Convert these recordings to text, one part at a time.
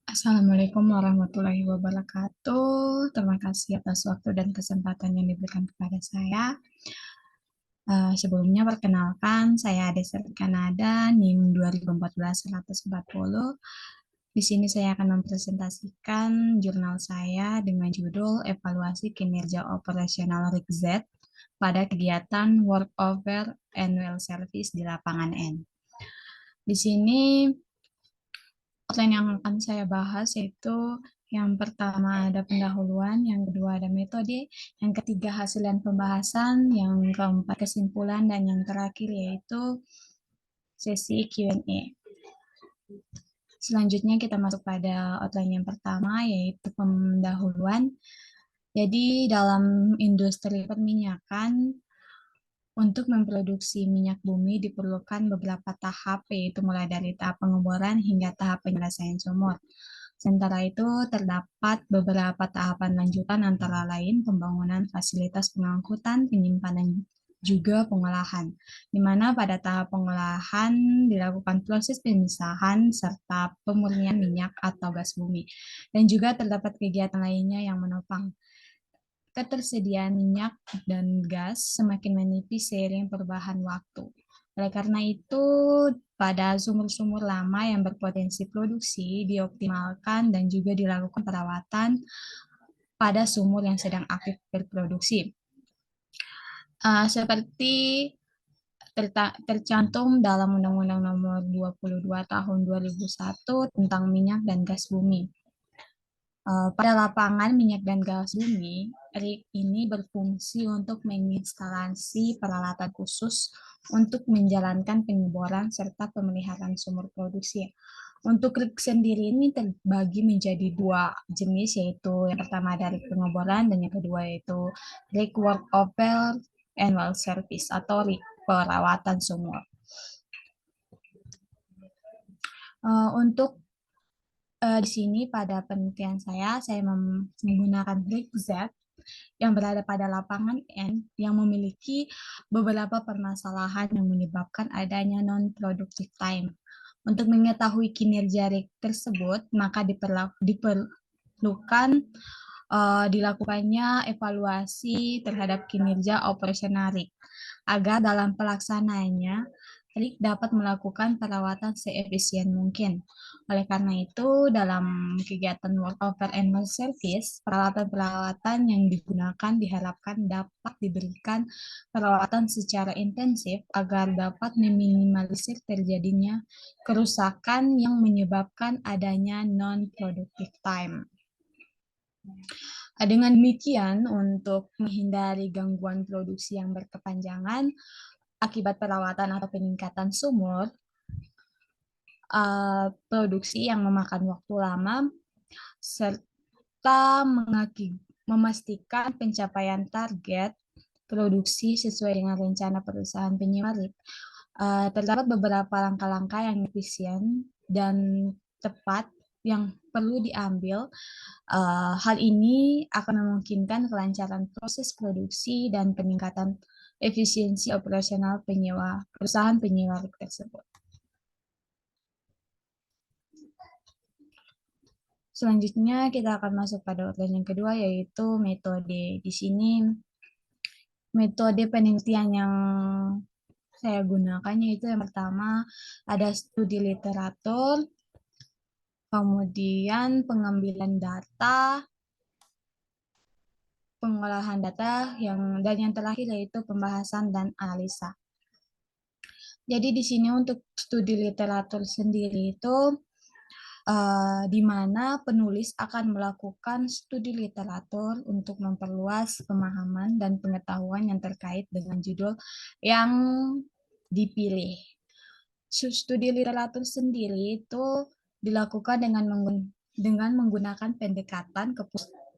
Assalamualaikum warahmatullahi wabarakatuh. Terima kasih atas waktu dan kesempatan yang diberikan kepada saya. Sebelumnya perkenalkan, saya Desa Kanada, NIM 2014-140. Di sini saya akan mempresentasikan jurnal saya dengan judul Evaluasi Kinerja Operasional RIKZ pada kegiatan Work Over Annual Service di lapangan N. Di sini outline yang akan saya bahas yaitu yang pertama ada pendahuluan, yang kedua ada metode, yang ketiga hasil dan pembahasan, yang keempat kesimpulan, dan yang terakhir yaitu sesi Q&A. Selanjutnya kita masuk pada outline yang pertama yaitu pendahuluan. Jadi dalam industri perminyakan, untuk memproduksi minyak bumi diperlukan beberapa tahap, yaitu mulai dari tahap pengeboran hingga tahap penyelesaian sumur. Sementara itu, terdapat beberapa tahapan lanjutan antara lain pembangunan fasilitas pengangkutan, penyimpanan, juga pengolahan, di mana pada tahap pengolahan dilakukan proses pemisahan serta pemurnian minyak atau gas bumi, dan juga terdapat kegiatan lainnya yang menopang ketersediaan minyak dan gas semakin menipis seiring perubahan waktu. Oleh karena itu, pada sumur-sumur lama yang berpotensi produksi dioptimalkan dan juga dilakukan perawatan pada sumur yang sedang aktif berproduksi. Seperti tercantum dalam Undang-Undang Nomor 22 Tahun 2001 tentang minyak dan gas bumi. Pada lapangan minyak dan gas bumi, RIG ini berfungsi untuk menginstalasi peralatan khusus untuk menjalankan pengeboran serta pemeliharaan sumur produksi. Untuk RIG sendiri ini terbagi menjadi dua jenis, yaitu yang pertama dari pengeboran dan yang kedua yaitu RIG Workover Annual Service atau RIG perawatan sumur. Untuk di sini pada penelitian saya menggunakan RIG-Z yang berada pada lapangan N yang memiliki beberapa permasalahan yang menyebabkan adanya non-productive time. Untuk mengetahui kinerja RIG tersebut, maka diperlukan dilakukannya evaluasi terhadap kinerja operasional RIG agar dalam pelaksanaannya RIG dapat melakukan perawatan seefisien mungkin. Oleh karena itu, dalam kegiatan workover annual service, peralatan-peralatan yang digunakan diharapkan dapat diberikan perawatan secara intensif agar dapat meminimalisir terjadinya kerusakan yang menyebabkan adanya non-productive time. Dengan demikian, untuk menghindari gangguan produksi yang berkepanjangan akibat perawatan atau peningkatan sumur, produksi yang memakan waktu lama, serta memastikan pencapaian target produksi sesuai dengan rencana perusahaan penyewa RIG, terdapat beberapa langkah-langkah yang efisien dan tepat yang perlu diambil. Hal ini akan memungkinkan kelancaran proses produksi dan peningkatan efisiensi operasional perusahaan penyewa RIG tersebut. Selanjutnya kita akan masuk pada outline yang kedua yaitu metode. Di sini metode penelitian yang saya gunakan yaitu yang pertama ada studi literatur, kemudian pengambilan data, pengolahan data, dan yang terakhir yaitu pembahasan dan analisa. Jadi di sini untuk studi literatur sendiri itu di mana penulis akan melakukan studi literatur untuk memperluas pemahaman dan pengetahuan yang terkait dengan judul yang dipilih. Studi literatur sendiri itu dilakukan dengan menggunakan pendekatan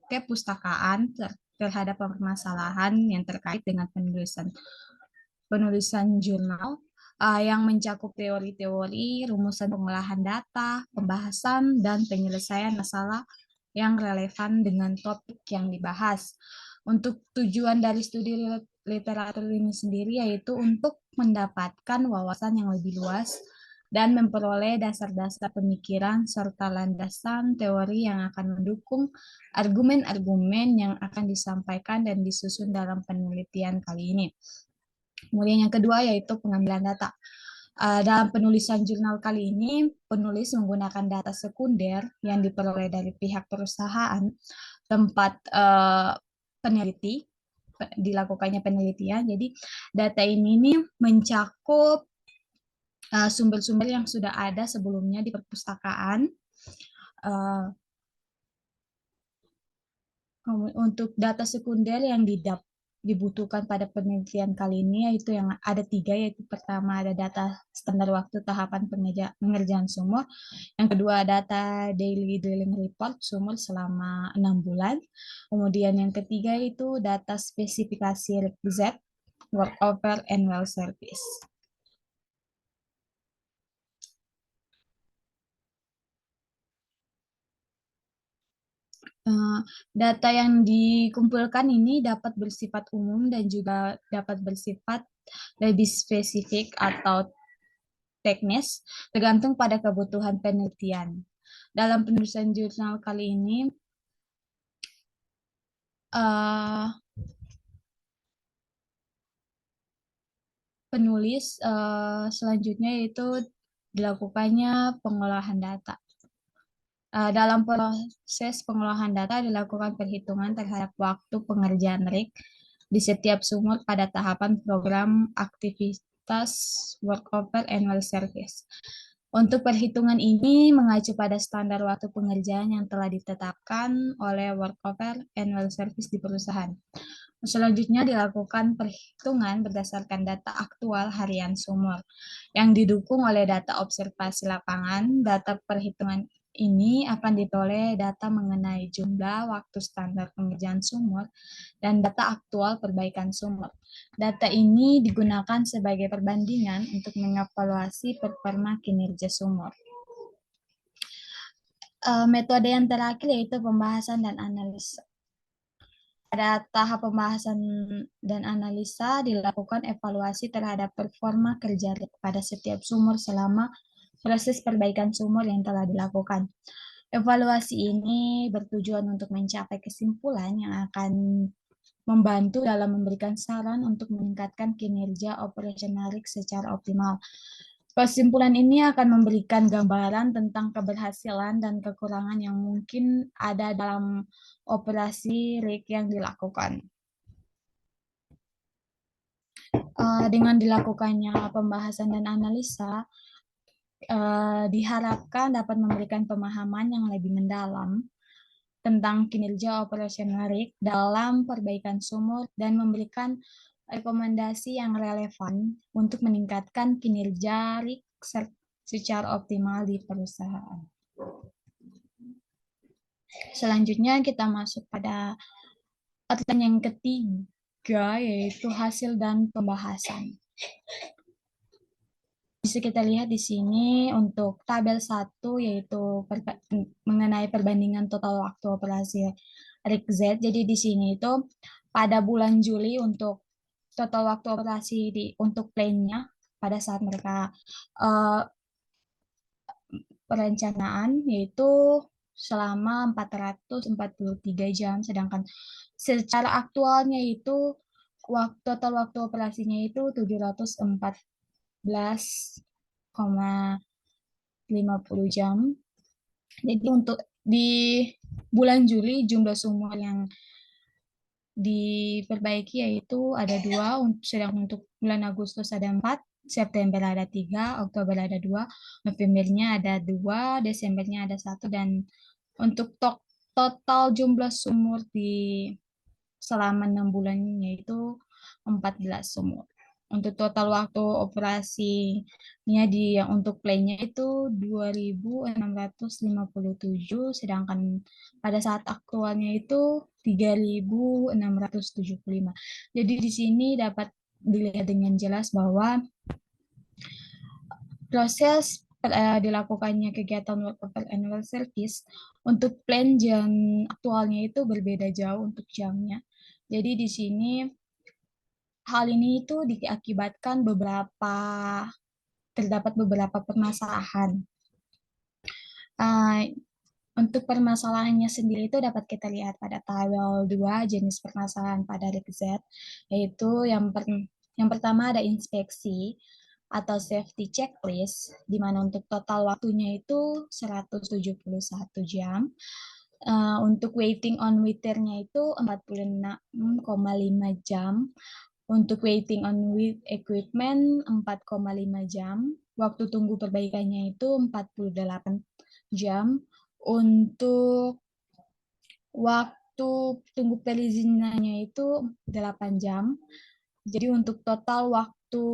kepustakaan terhadap permasalahan yang terkait dengan penulisan jurnal yang mencakup teori-teori, rumusan pengolahan data, pembahasan, dan penyelesaian masalah yang relevan dengan topik yang dibahas. Untuk tujuan dari studi literatur ini sendiri yaitu untuk mendapatkan wawasan yang lebih luas dan memperoleh dasar-dasar pemikiran serta landasan teori yang akan mendukung argumen-argumen yang akan disampaikan dan disusun dalam penelitian kali ini. Kemudian yang kedua yaitu pengambilan data. Dalam penulisan jurnal kali ini, penulis menggunakan data sekunder yang diperoleh dari pihak perusahaan tempat peneliti dilakukannya penelitian. Jadi data ini nih mencakup sumber-sumber yang sudah ada sebelumnya di perpustakaan. Uh, untuk data sekunder yang dibutuhkan pada penelitian kali ini yaitu yang ada tiga, yaitu pertama ada data standar waktu tahapan pengerjaan sumur, yang kedua data daily drilling report sumur selama 6 bulan, kemudian yang ketiga itu data spesifikasi Z workover and well service. Data yang dikumpulkan ini dapat bersifat umum dan juga dapat bersifat lebih spesifik atau teknis, tergantung pada kebutuhan penelitian. Dalam penulisan jurnal kali ini, penulis selanjutnya itu dilakukannya pengolahan data. Dalam proses pengolahan data dilakukan perhitungan terhadap waktu pengerjaan rig di setiap sumur pada tahapan program aktivitas workover and well service. Untuk perhitungan ini mengacu pada standar waktu pengerjaan yang telah ditetapkan oleh workover and well service di perusahaan. Selanjutnya dilakukan perhitungan berdasarkan data aktual harian sumur yang didukung oleh data observasi lapangan. Data perhitungan ini akan diperoleh data mengenai jumlah waktu standar pengerjaan sumur dan data aktual perbaikan sumur. Data ini digunakan sebagai perbandingan untuk mengevaluasi performa kinerja sumur. Metode yang terakhir yaitu pembahasan dan analisa. Pada tahap pembahasan dan analisa dilakukan evaluasi terhadap performa kerja pada setiap sumur selama proses perbaikan sumur yang telah dilakukan. Evaluasi ini bertujuan untuk mencapai kesimpulan yang akan membantu dalam memberikan saran untuk meningkatkan kinerja operasional rig secara optimal. Kesimpulan ini akan memberikan gambaran tentang keberhasilan dan kekurangan yang mungkin ada dalam operasi rig yang dilakukan. Dengan dilakukannya pembahasan dan analisa, diharapkan dapat memberikan pemahaman yang lebih mendalam tentang kinerja operasional rig dalam perbaikan sumur dan memberikan rekomendasi yang relevan untuk meningkatkan kinerja rig secara optimal di perusahaan. Selanjutnya kita masuk pada outline yang ketiga, yaitu hasil dan pembahasan. Bisa kita lihat di sini untuk tabel 1 yaitu mengenai perbandingan total waktu operasi rig Z. Jadi di sini itu pada bulan Juli untuk total waktu operasi untuk plan-nya pada saat mereka perencanaan yaitu selama 443 jam, sedangkan secara aktualnya itu total waktu operasinya itu 714,50 jam. Jadi untuk di bulan Juli jumlah sumur yang diperbaiki yaitu ada 2, sedang untuk bulan Agustus ada 4, September ada 3, Oktober ada 2, Novembernya ada 2, Desembernya ada 1, dan untuk total jumlah sumur di selama 6 bulan yaitu 14 sumur. Untuk total waktu operasinya untuk plan-nya itu 2.657, sedangkan pada saat aktualnya itu 3.675. Jadi di sini dapat dilihat dengan jelas bahwa proses dilakukannya kegiatan workover and well service untuk plan jam aktualnya itu berbeda jauh untuk jamnya. Jadi di sini hal ini itu diakibatkan beberapa terdapat beberapa permasalahan. Uh, untuk permasalahannya sendiri itu dapat kita lihat pada tabel 2 jenis permasalahan pada RIKZ, yaitu yang pertama ada inspeksi atau safety checklist, di mana untuk total waktunya itu 171 jam. Untuk waiting on meter-nya itu 46,5 jam. Untuk waiting on with equipment 4,5 jam. Waktu tunggu perbaikannya itu 48 jam. Untuk waktu tunggu perizinannya itu 8 jam. Jadi untuk total waktu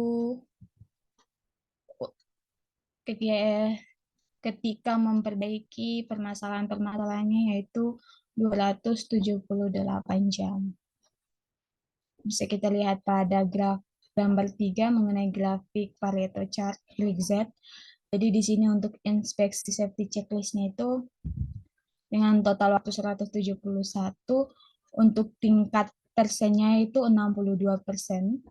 ketika memperbaiki permasalahan-permasalahannya yaitu 278 jam. Bisa kita lihat pada gambar 3 mengenai grafik Pareto chart RIKZ. Jadi di sini untuk inspeksi safety checklist-nya itu dengan total waktu 171, untuk tingkat persennya itu 62%.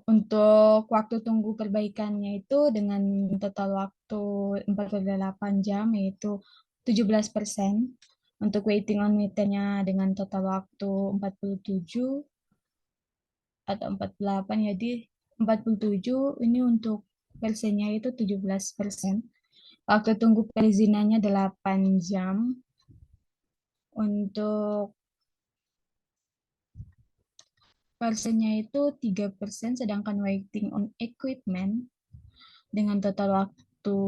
Untuk waktu tunggu perbaikannya itu dengan total waktu 48 jam yaitu 17%. Untuk waiting on meter-nya dengan total waktu 47 atau 48, jadi 47 ini untuk persennya itu 17%. Waktu tunggu perizinannya 8 jam. Untuk persennya itu 3%, sedangkan waiting on equipment dengan total waktu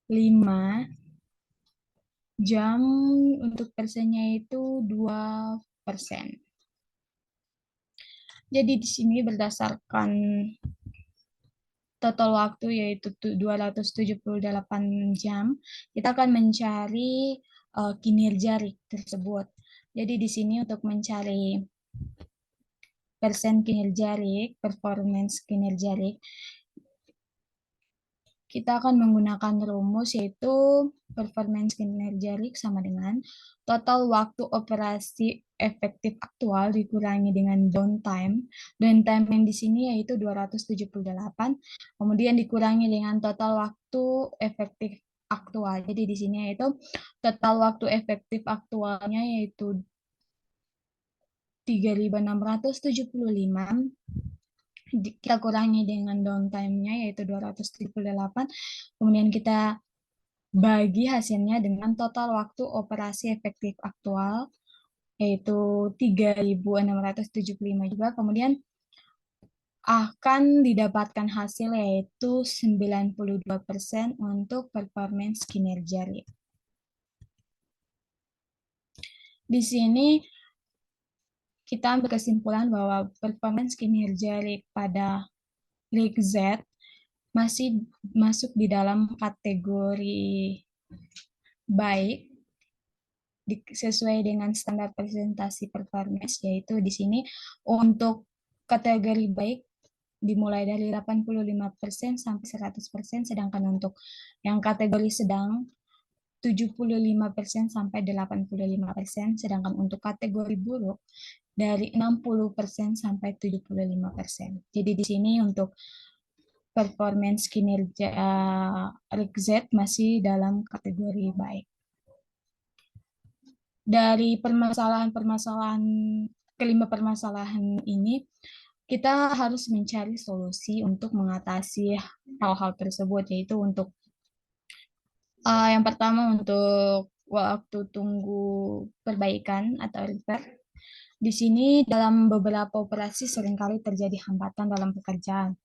5 jam, untuk persennya itu 2%. Jadi di sini berdasarkan total waktu yaitu 278 jam, kita akan mencari kinerja RIK tersebut. Jadi di sini untuk mencari persen kinerja RIK, performance kinerja RIK, kita akan menggunakan rumus yaitu performance kinerja RIK sama dengan total waktu operasi efektif aktual dikurangi dengan downtime. Downtime yang di sini yaitu 278, kemudian dikurangi dengan total waktu efektif aktual. Jadi di sini yaitu total waktu efektif aktualnya yaitu 3.675, kita kurangi dengan downtime-nya yaitu 278, kemudian kita bagi hasilnya dengan total waktu operasi efektif aktual yaitu 3.675 juga, kemudian akan didapatkan hasil yaitu 92% untuk performance kinerja RIK. Di sini kita ambil kesimpulan bahwa performance kinerja RIK pada RIKZ masih masuk di dalam kategori baik sesuai dengan standar presentasi performance, yaitu di sini untuk kategori baik dimulai dari 85% sampai 100%, sedangkan untuk yang kategori sedang 75% sampai 85%, sedangkan untuk kategori buruk dari 60% sampai 75%. Jadi di sini untuk performance kinerja RIKZ masih dalam kategori baik. Dari kelima permasalahan ini, kita harus mencari solusi untuk mengatasi hal-hal tersebut, yaitu untuk yang pertama untuk waktu tunggu perbaikan atau repair. Di sini dalam beberapa operasi seringkali terjadi hambatan dalam pekerjaan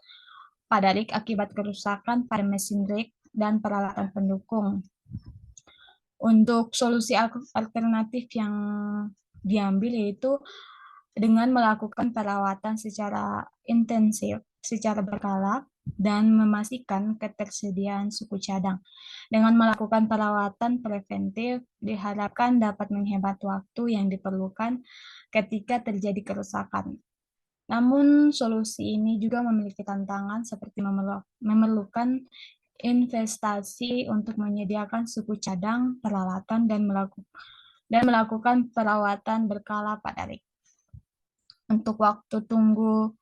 pada RIK akibat kerusakan pada mesin RIK dan peralatan pendukung. Untuk solusi alternatif yang diambil yaitu dengan melakukan perawatan secara intensif, secara berkala, dan memastikan ketersediaan suku cadang. Dengan melakukan perawatan preventif, diharapkan dapat menghemat waktu yang diperlukan ketika terjadi kerusakan. Namun, solusi ini juga memiliki tantangan seperti memerlukan investasi untuk menyediakan suku cadang, peralatan, dan melakukan perawatan berkala pada RIK. Untuk waktu tunggu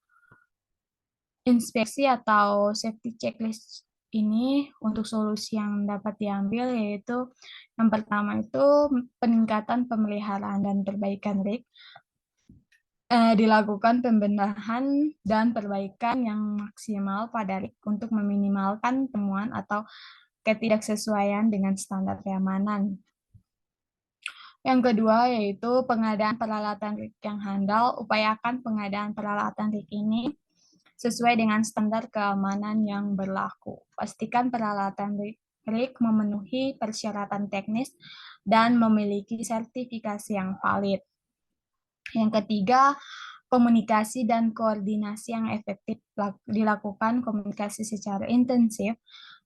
inspeksi atau safety checklist ini untuk solusi yang dapat diambil yaitu yang pertama itu peningkatan pemeliharaan dan perbaikan rig, dilakukan pembenahan dan perbaikan yang maksimal pada rig untuk meminimalkan temuan atau ketidaksesuaian dengan standar keamanan. Yang kedua yaitu pengadaan peralatan rig yang handal. Upayakan pengadaan peralatan rig ini sesuai dengan standar keamanan yang berlaku. Pastikan peralatan rig memenuhi persyaratan teknis dan memiliki sertifikasi yang valid. Yang ketiga, komunikasi dan koordinasi yang efektif dilakukan komunikasi secara intensif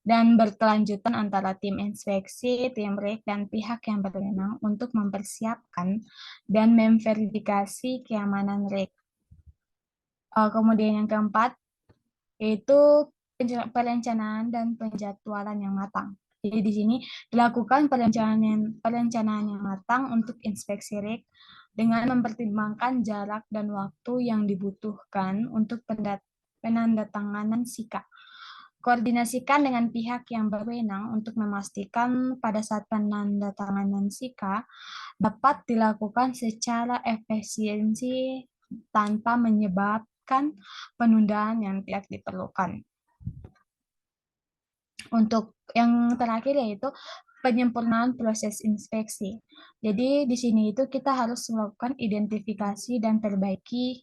dan berkelanjutan antara tim inspeksi, tim rig, dan pihak yang berwenang untuk mempersiapkan dan memverifikasi keamanan rig. Kemudian yang keempat, yaitu perencanaan dan penjadwalan yang matang. Jadi di sini dilakukan perencanaan yang matang untuk inspeksi rig dengan mempertimbangkan jarak dan waktu yang dibutuhkan untuk penandatanganan SIKA. Koordinasikan dengan pihak yang berwenang untuk memastikan pada saat penandatanganan SIKA dapat dilakukan secara efisiensi tanpa menyebabkan penundaan yang tidak diperlukan. Untuk yang terakhir yaitu penyempurnaan proses inspeksi. Jadi di sini itu kita harus melakukan identifikasi dan perbaiki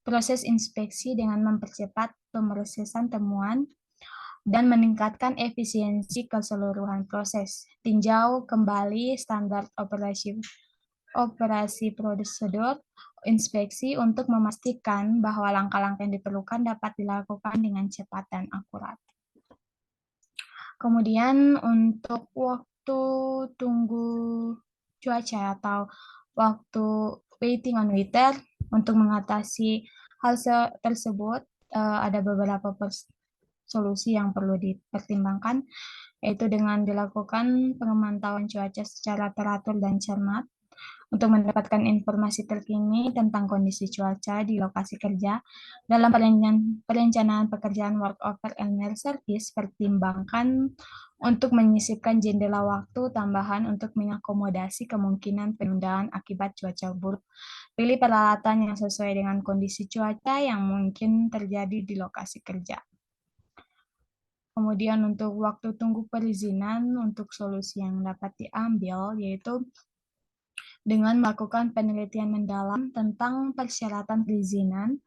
proses inspeksi dengan mempercepat pemrosesan temuan dan meningkatkan efisiensi keseluruhan proses. Tinjau kembali standar operasi prosedur inspeksi untuk memastikan bahwa langkah-langkah yang diperlukan dapat dilakukan dengan cepat dan akurat. Kemudian untuk waktu tunggu cuaca atau waktu waiting on weather untuk mengatasi hal tersebut ada beberapa solusi yang perlu dipertimbangkan, yaitu dengan dilakukan pemantauan cuaca secara teratur dan cermat untuk mendapatkan informasi terkini tentang kondisi cuaca di lokasi kerja. Dalam perencanaan pekerjaan work over and meal service, pertimbangkan untuk menyisipkan jendela waktu tambahan untuk mengakomodasi kemungkinan penundaan akibat cuaca buruk. Pilih peralatan yang sesuai dengan kondisi cuaca yang mungkin terjadi di lokasi kerja. Kemudian untuk waktu tunggu perizinan, untuk solusi yang dapat diambil yaitu dengan melakukan penelitian mendalam tentang persyaratan perizinan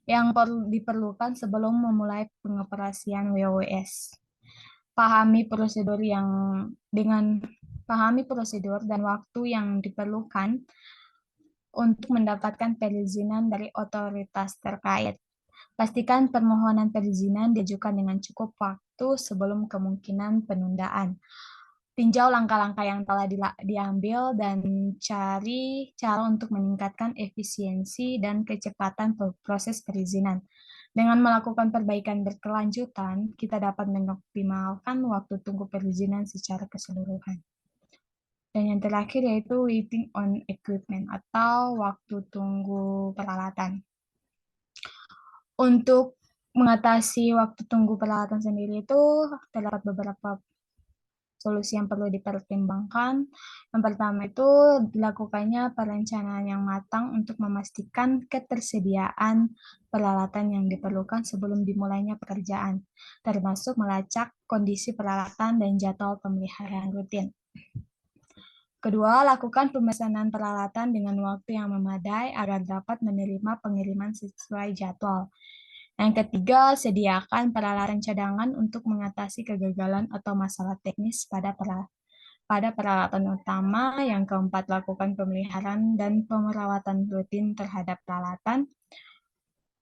yang diperlukan sebelum memulai pengoperasian WWS. Pahami prosedur dan waktu yang diperlukan untuk mendapatkan perizinan dari otoritas terkait. Pastikan permohonan perizinan diajukan dengan cukup waktu sebelum kemungkinan penundaan. Tinjau langkah-langkah yang telah diambil dan cari cara untuk meningkatkan efisiensi dan kecepatan proses perizinan. Dengan melakukan perbaikan berkelanjutan, kita dapat mengoptimalkan waktu tunggu perizinan secara keseluruhan. Dan yang terakhir yaitu waiting on equipment atau waktu tunggu peralatan. Untuk mengatasi waktu tunggu peralatan sendiri itu terdapat beberapa solusi yang perlu dipertimbangkan. Yang pertama itu dilakukannya perencanaan yang matang untuk memastikan ketersediaan peralatan yang diperlukan sebelum dimulainya pekerjaan, termasuk melacak kondisi peralatan dan jadwal pemeliharaan rutin. Kedua, lakukan pemesanan peralatan dengan waktu yang memadai agar dapat menerima pengiriman sesuai jadwal. Yang ketiga, sediakan peralatan cadangan untuk mengatasi kegagalan atau masalah teknis pada peralatan utama. Yang keempat, lakukan pemeliharaan dan pemerawatan rutin terhadap peralatan.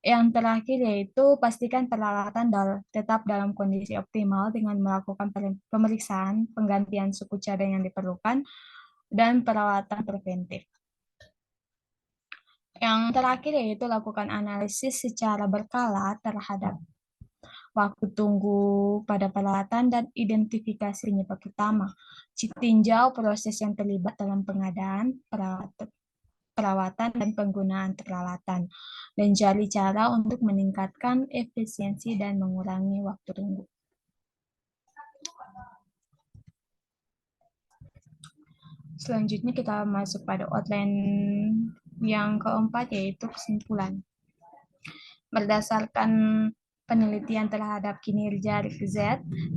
Yang terakhir yaitu pastikan peralatan tetap dalam kondisi optimal dengan melakukan pemeriksaan, penggantian suku cadang yang diperlukan, dan perawatan preventif. Yang terakhir yaitu lakukan analisis secara berkala terhadap waktu tunggu pada peralatan dan identifikasi penyebab utama. Tinjau proses yang terlibat dalam pengadaan peralatan. perawatan dan penggunaan peralatan, dan cari cara untuk meningkatkan efisiensi dan mengurangi waktu tunggu. Selanjutnya kita masuk pada outline yang keempat, yaitu kesimpulan. Berdasarkan penelitian terhadap kinerja risk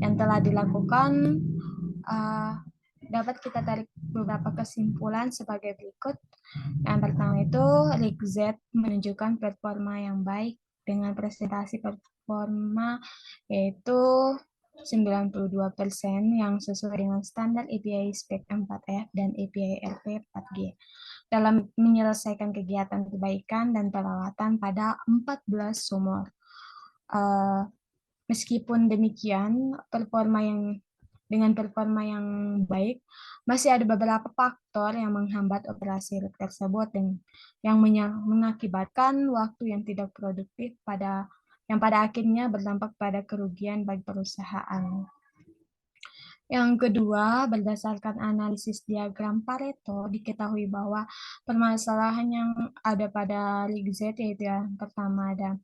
yang telah dilakukan, dapat kita tarik beberapa kesimpulan sebagai berikut. Yang pertama itu, risk menunjukkan performa yang baik dengan presentasi performa yaitu 92% yang sesuai dengan standar API Spec 4F dan API RP 4G dalam menyelesaikan kegiatan perbaikan dan perawatan pada 14 sumur. Meskipun demikian, dengan performa yang baik, masih ada beberapa faktor yang menghambat operasi rig tersebut dan yang mengakibatkan waktu yang tidak produktif yang pada akhirnya berdampak pada kerugian bagi perusahaan. Yang kedua, berdasarkan analisis diagram Pareto, diketahui bahwa permasalahan yang ada pada rig Z yaitu yang pertama ada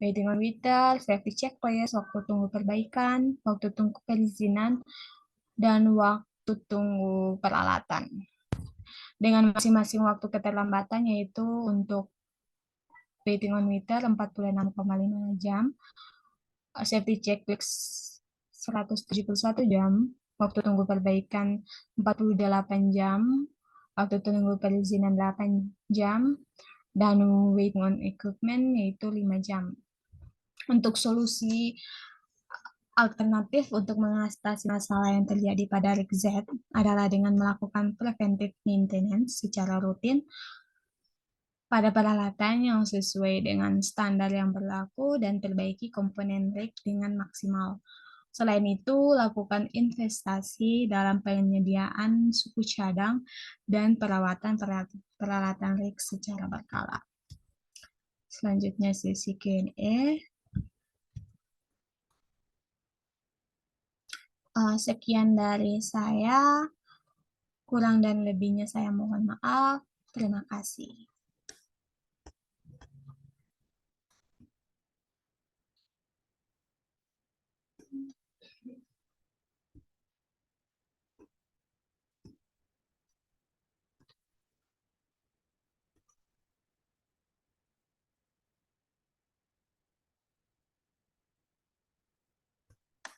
waiting on meter, safety checklist, waktu tunggu perbaikan, waktu tunggu perizinan, dan waktu tunggu peralatan. Dengan masing-masing waktu keterlambatan yaitu untuk waiting on meter 46,5 jam, safety checklist 171 jam, waktu tunggu perbaikan 48 jam, waktu tunggu perizinan 8 jam, dan waiting on equipment yaitu 5 jam. Untuk solusi alternatif untuk mengatasi masalah yang terjadi pada rig Z adalah dengan melakukan preventive maintenance secara rutin pada peralatan yang sesuai dengan standar yang berlaku dan perbaiki komponen rig dengan maksimal. Selain itu, lakukan investasi dalam penyediaan suku cadang dan perawatan peralatan rig secara berkala. Selanjutnya sesi Q&A. Sekian dari saya, kurang dan lebihnya saya mohon maaf. Terima kasih.